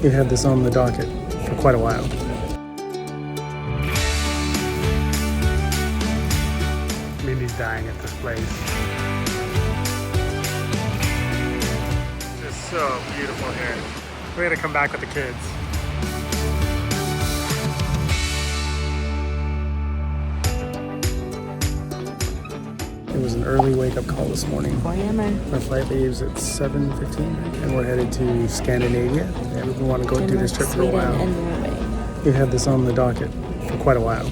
We had this on the docket for quite a while. Mindy's dying at this place. It's just so beautiful here. We're gonna come back with the kids. It was an early wake-up call this morning. 4 a.m. Our flight leaves at 7:15 and we're headed to Scandinavia. Yeah, we want to go do this trip for a while. Sweden and Norway. We had this on the docket for quite a while.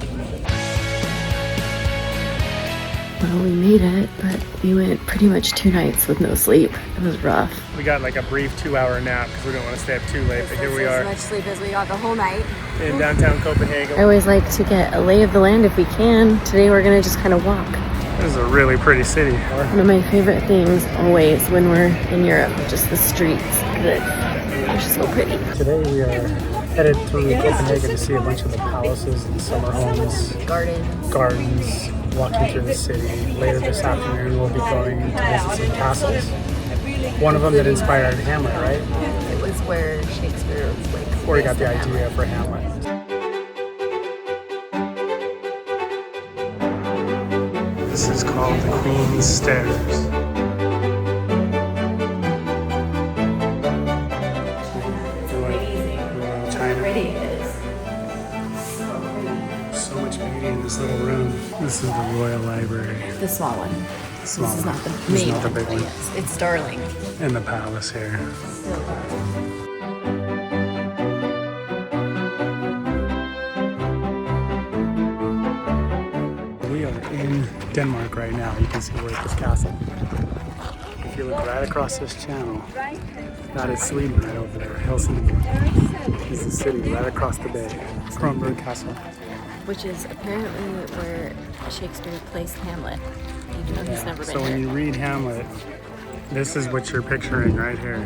Well, we made it, but we went pretty much 2 nights with no sleep. It was rough. We got like a brief 2-hour nap because we didn't want to stay up too late, but here we are As much sleep as we got the whole night. in downtown Copenhagen. I always like to get a lay of the land if we can. Today we're gonna just kind of walk. This is a really pretty city. One of my favorite things always when we're in Europe, just the streets. It's just so pretty. Today we are headed through Copenhagen to see a bunch of the palaces and summer homes, gardens, walking through the city. Later this afternoon we'll be going to visit some castles. One of them that inspired Hamlet, right? It was where Shakespeare was like. Where he got the idea for Hamlet. This is called the Queen's Stairs. So much beauty in this little room. This is the Royal Library. The small one. Small This is one. not the This is main not the one. big one. Yes, it's darling. And the palace here. We are in Denmark right now. You can see we're at this castle. If you look right across this channel, that is Sweden right over there. Helsinki is the city right across the bay. Kronborg Castle. Which is apparently where Shakespeare placed Hamlet. Even though he's never been So when here. you read Hamlet, this is what you're picturing right here.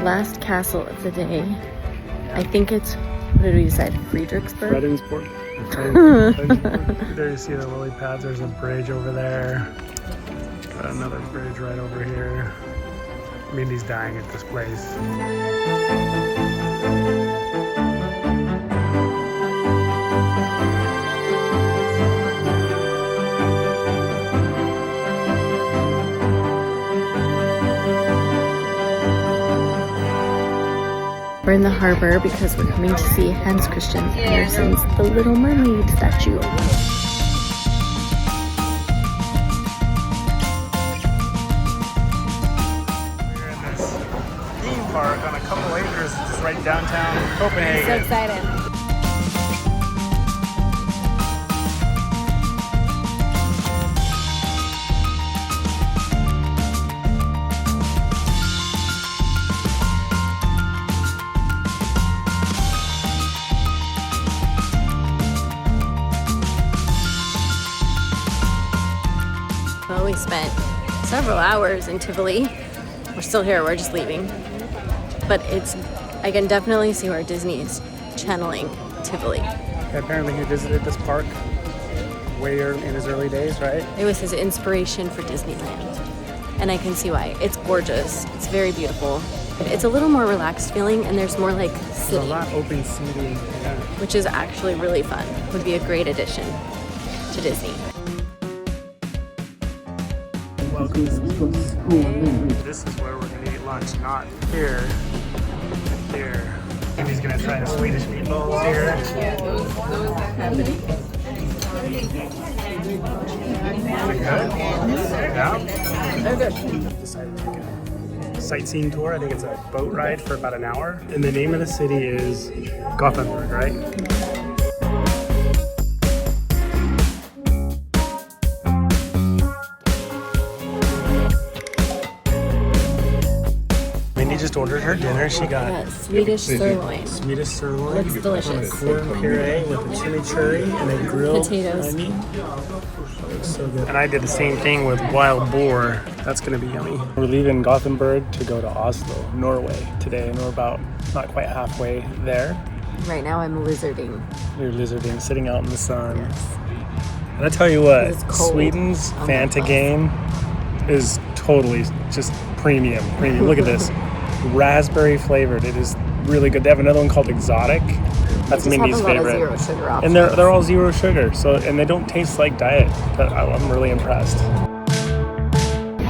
Last castle of the day. I think it's, what did we decide? Frederiksberg? Fredensborg. There you see the lily pads. There's a bridge over there. Got another bridge right over here. Mindy's dying at this place. We're in the harbor because we're coming to see Hans Christian Andersen's The Little Mermaid statue. We're in this theme park on a couple acres just right downtown Copenhagen. So excited. Well, we spent several hours in Tivoli. We're still here, we're just leaving. But I can definitely see where Disney is channeling Tivoli. Apparently he visited this park way in his early days, right? It was his inspiration for Disneyland. And I can see why. It's gorgeous, it's very beautiful. It's a little more relaxed feeling and there's more like There's city, a lot open seating. Yeah. which is actually really fun. Would be a great addition to Disney. Welcome to This is where we're gonna eat lunch, not here, here. And he's gonna try the Swedish meatballs here. Is it good? Yeah? They're good. Decided to take a sightseeing tour. I think it's a boat ride for about an hour. And the name of the city is Gothenburg, right? Mindy just ordered her dinner. She got Swedish sirloin. Swedish sirloin, Looks delicious. corn puree with a chimichurri and a grilled Potatoes. onion. Looks so good. And I did the same thing with wild boar. That's gonna be yummy. We're leaving Gothenburg to go to Oslo, Norway today, and we're about not quite halfway there. Right now I'm lizarding. You're lizarding, sitting out in the sun. And I tell you what, It's cold Sweden's on that Fanta bus. game is totally just premium. Look at this. Raspberry flavored. It is really good. They have another one called Exotic. That's Mindy's favorite. Zero sugar And options. they're all zero sugar. So, and they don't taste like diet. But I'm really impressed.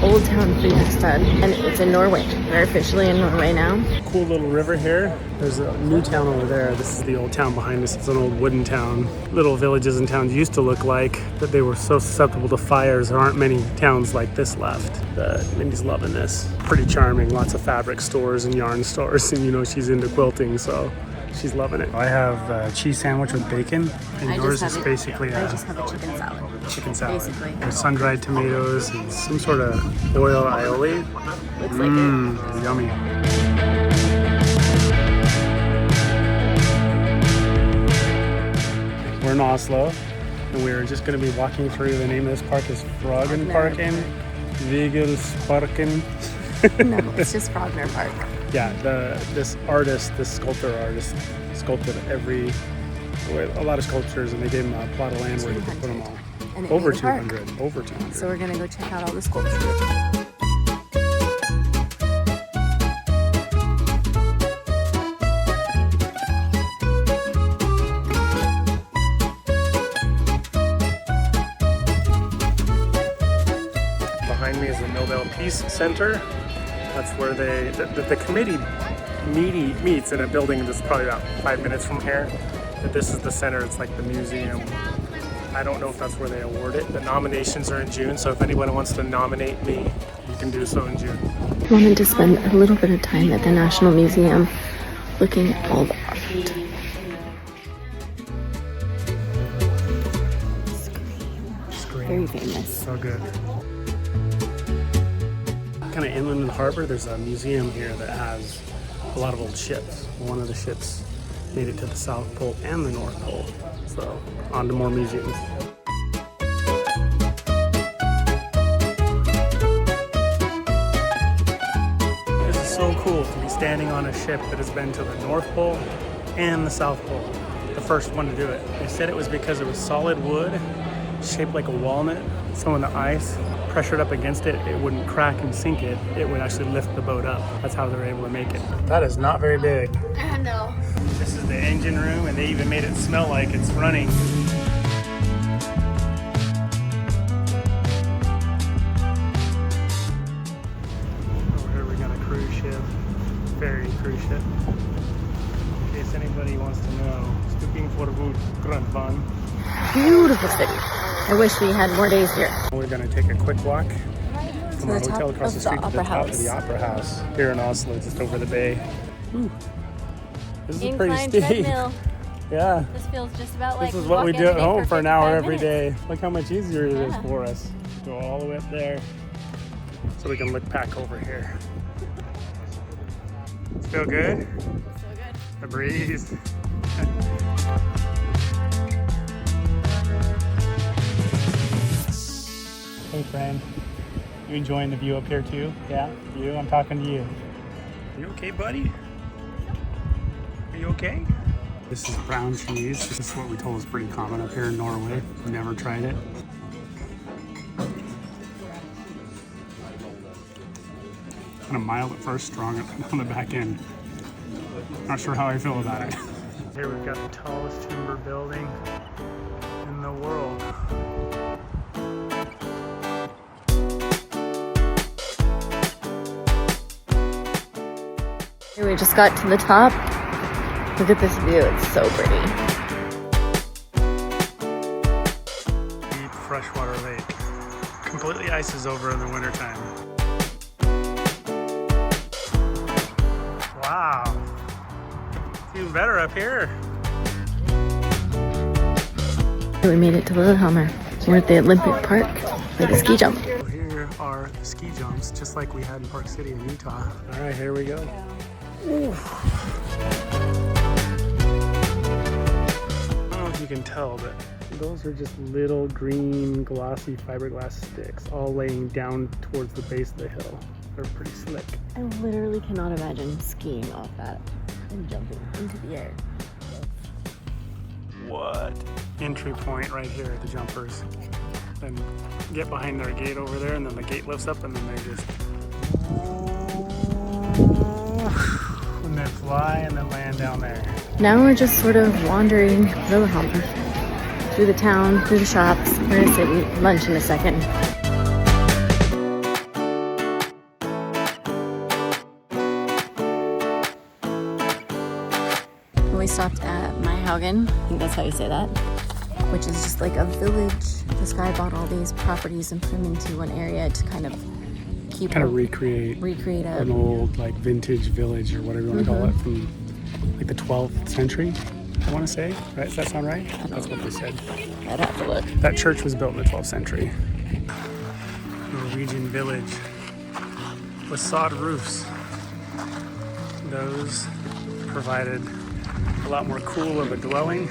Old Town Fryzuren, and it's in Norway. We're officially in Norway now. Cool little river here. There's a new town over there. This is the old town behind us. It's an old wooden town. Little villages and towns used to look like, but they were so susceptible to fires. There aren't many towns like this left. Mindy's loving this. Pretty charming. Lots of fabric stores and yarn stores, and you know she's into quilting, so she's loving it. I have a cheese sandwich with bacon, and yours is basically I just have a chicken salad. chicken salad. Basically. There's sun-dried tomatoes and some sort of oil aioli. Looks like it. Yummy. We're in Oslo, and we're just going to be walking through. The name of this park is Frognerparken. Vigelsparken. No, it's just Frogner Park. Yeah, this sculptor artist, sculpted a lot of sculptures, and they gave him a plot of land where he could put them all. And it Over made a park. 200. Over 200. So we're gonna go check out all the sculptures. Behind me is the Nobel Peace Center. That's where the committee meets in a building that's probably about 5 minutes from here. But this is the center. It's like the museum. I don't know if that's where they award it. The nominations are in June, so if anyone wants to nominate me, you can do so in June. I wanted to spend a little bit of time at the National Museum looking at all the art. Very famous. So good. Kind of inland of the harbor, there's a museum here that has a lot of old ships. One of the ships made it to the South Pole and the North Pole. So, on to more museums. This is so cool to be standing on a ship that has been to the North Pole and the South Pole. The first one to do it. They said it was because it was solid wood, shaped like a walnut. So when the ice pressured up against it, it wouldn't crack and sink it. It would actually lift the boat up. That's how they were able to make it. That is not very big. No. This is the engine room, and they even made it smell like it's running. Over here we got a cruise ship, ferry cruise ship. In case anybody wants to know, speaking for Grand Van. Beautiful city. I wish we had more days here. We're gonna take a quick walk from our the hotel top across the of street the to the Opera top of House. the Opera House here in Oslo, just over the bay. Ooh. This is pretty Incline steep. treadmill. Yeah. This feels just about like This is what we do at home for an hour every 55 day. Look how much easier it is Yeah. for us. Go all the way up there so we can look back over here. Feel good? So good. The breeze. Hey friend, you enjoying the view up here too? Yeah? You? I'm talking to you. You okay, buddy? Are you okay? This is brown cheese. This is what we told is pretty common up here in Norway. Never tried it. Kind of mild at first, strong on the back end. Not sure how I feel about it. Here we've got the tallest timber building in the world. Here we just got to the top. Look at this view, it's so pretty. Deep freshwater lake. Completely ices over in the wintertime. Wow. It's even better up here. We made it to Lillehammer. We're at the Olympic Park for the ski jump. So here are the ski jumps, just like we had in Park City in Utah. All right, here we go. Ooh. I don't know if you can tell, but those are just little green glossy fiberglass sticks all laying down towards the base of the hill. They're pretty slick. I literally cannot imagine skiing off that and jumping into the air. What? Entry point right here at the jumpers. Then get behind their gate over there, and then the gate lifts up, and then they just fly and then land down there. Now we're just sort of wandering Lillehammer through the town, through the shops. We're gonna sit and eat lunch in a second. We stopped at Myhaugen, I think that's how you say that, which is just like a village. This guy bought all these properties and put them into one area to kind of keep recreate an old like vintage village or whatever you want to call it from like the 12th century, I want to say. Right? Does that sound right? That's what they said. I'd have to look. That church was built in the 12th century. Norwegian village with sod roofs. Those provided a lot more cool of a dwelling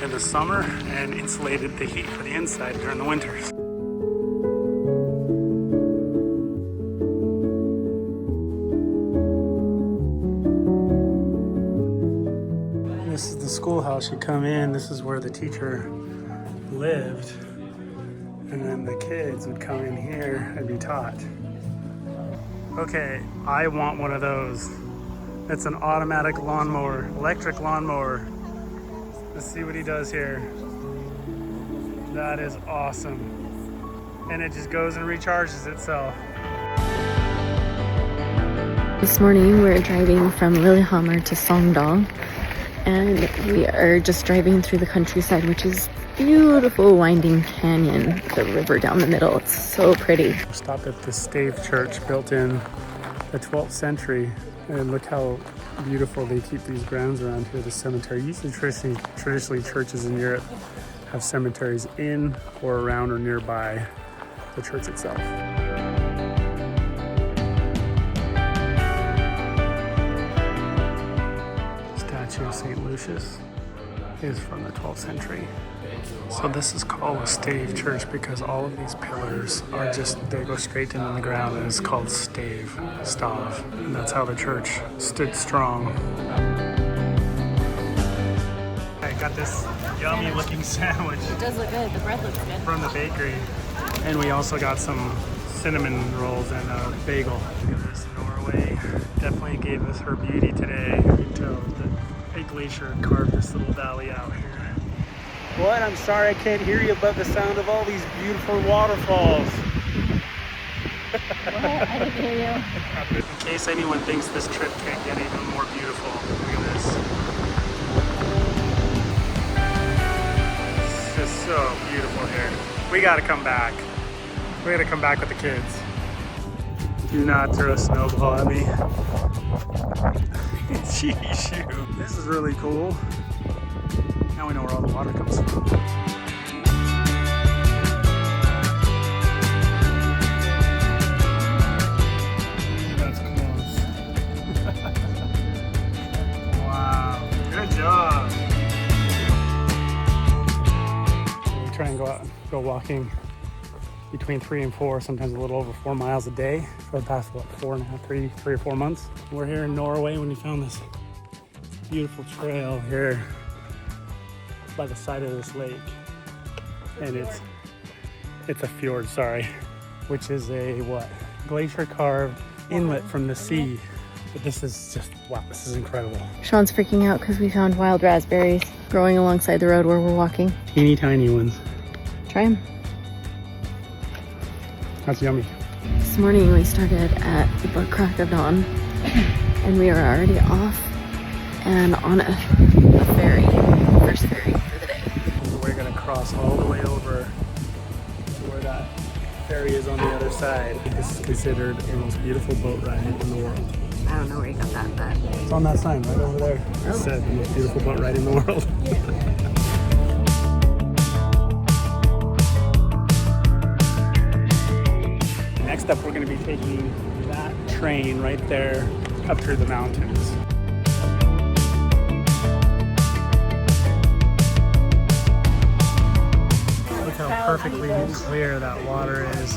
in the summer and insulated the heat for the inside during the winters. This is the schoolhouse. You come in, this is where the teacher lived, and then the kids would come in here and be taught. Okay, I want one of those. It's an automatic lawnmower, electric lawnmower. Let's see what he does here. That is awesome. And it just goes and recharges itself. This morning we're driving from Lillehammer to Sogndal, and we are just driving through the countryside, which is beautiful winding canyon, the river down the middle. It's so pretty. Stop at the stave church built in the 12th century, and look how beautiful they keep these grounds around here. The cemetery, usually traditionally churches in Europe have cemeteries in or around or nearby the church itself. Statue of St. Lucius is from the 12th century. So this is called a stave church because all of these pillars are they go straight into the ground, and it's called stav, and that's how the church stood strong. I got this yummy looking sandwich. It does look good. The bread looks good. From the bakery. And we also got some cinnamon rolls and a bagel. Look at this, Norway definitely gave us her beauty today. You can tell the glacier carved this little valley out here. What? I'm sorry I can't hear you above the sound of all these beautiful waterfalls. What? I didn't hear you. In case anyone thinks this trip can't get even more beautiful, look at this. It's just so beautiful here. We gotta come back. We gotta come back with the kids. Do not throw a snowball at me. Jeez, this is really cool. Now we know where all the water comes from. That's close. Wow, good job. We try and go walking between 3 and 4, sometimes a little over 4 miles a day for the past, 3 or 4 months. We're here in Norway when we found this beautiful trail here by the side of this lake, and it's a fjord, which is a glacier carved inlet from the sea. But this is just, wow, this is incredible. Sean's freaking out because we found wild raspberries growing alongside the road where we're walking. Teeny tiny ones. Try them. That's yummy. This morning we started at the crack of dawn, and we are already off and on a ferry, first ferry for the day. We're gonna cross all the way over to where that ferry is on the other side. This is considered the most beautiful boat ride in the world. I don't know where you got that, but it's on that sign right over there. It said the most beautiful boat ride in the world. Next up, we're going to be taking that train right there up through the mountains. Look how perfectly clear that water is.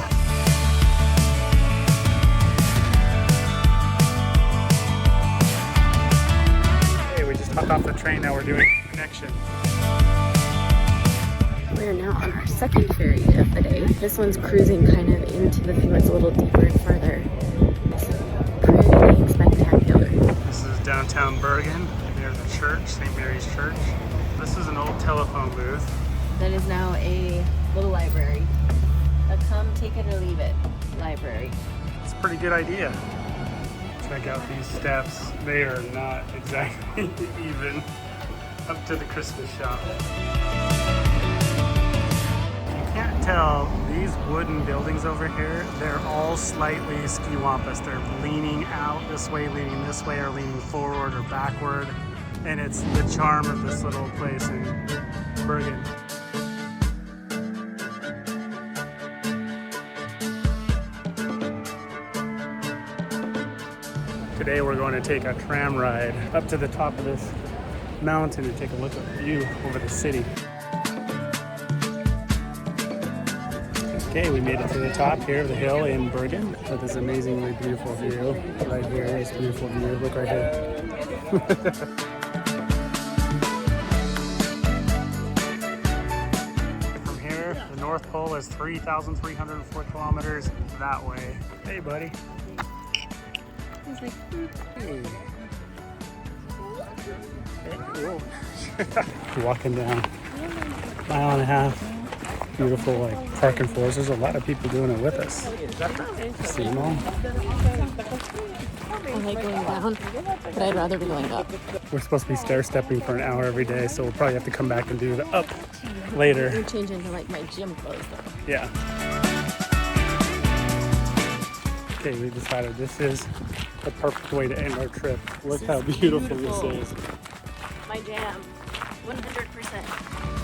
Hey, we just hopped off the train, now we're doing connection. We are now on our second ferry of the day. This one's cruising kind of into the fjords a little deeper and further. It's pretty spectacular. This is down downtown Bergen near the church, St. Mary's Church. This is an old telephone booth. That is now a little library. A come take it or leave it library. It's a pretty good idea. Check out these steps. They are not exactly even up to the Christmas shop. You can't tell, these wooden buildings over here, they're all slightly skiwampus. They're leaning out this way, leaning this way, or leaning forward or backward. And it's the charm of this little place in Bergen. Today we're going to take a tram ride up to the top of this mountain and take a look at the view over the city. Okay, we made it to the top here of the hill in Bergen with this amazingly beautiful view. Right here, this beautiful view. Look right here. From here, the North Pole is 3,304 kilometers that way. Hey, buddy. He's like, hey. We're walking down a mile and a half. Beautiful, like, parking floors. There's a lot of people doing it with us. See them all? I like going down, but I'd rather be going up. We're supposed to be stair-stepping for an hour every day, so we'll probably have to come back and do the up later. I'm changing into like my gym clothes though. Yeah. Okay, we decided this is the perfect way to end our trip. Look how beautiful this is. My jam, 100%.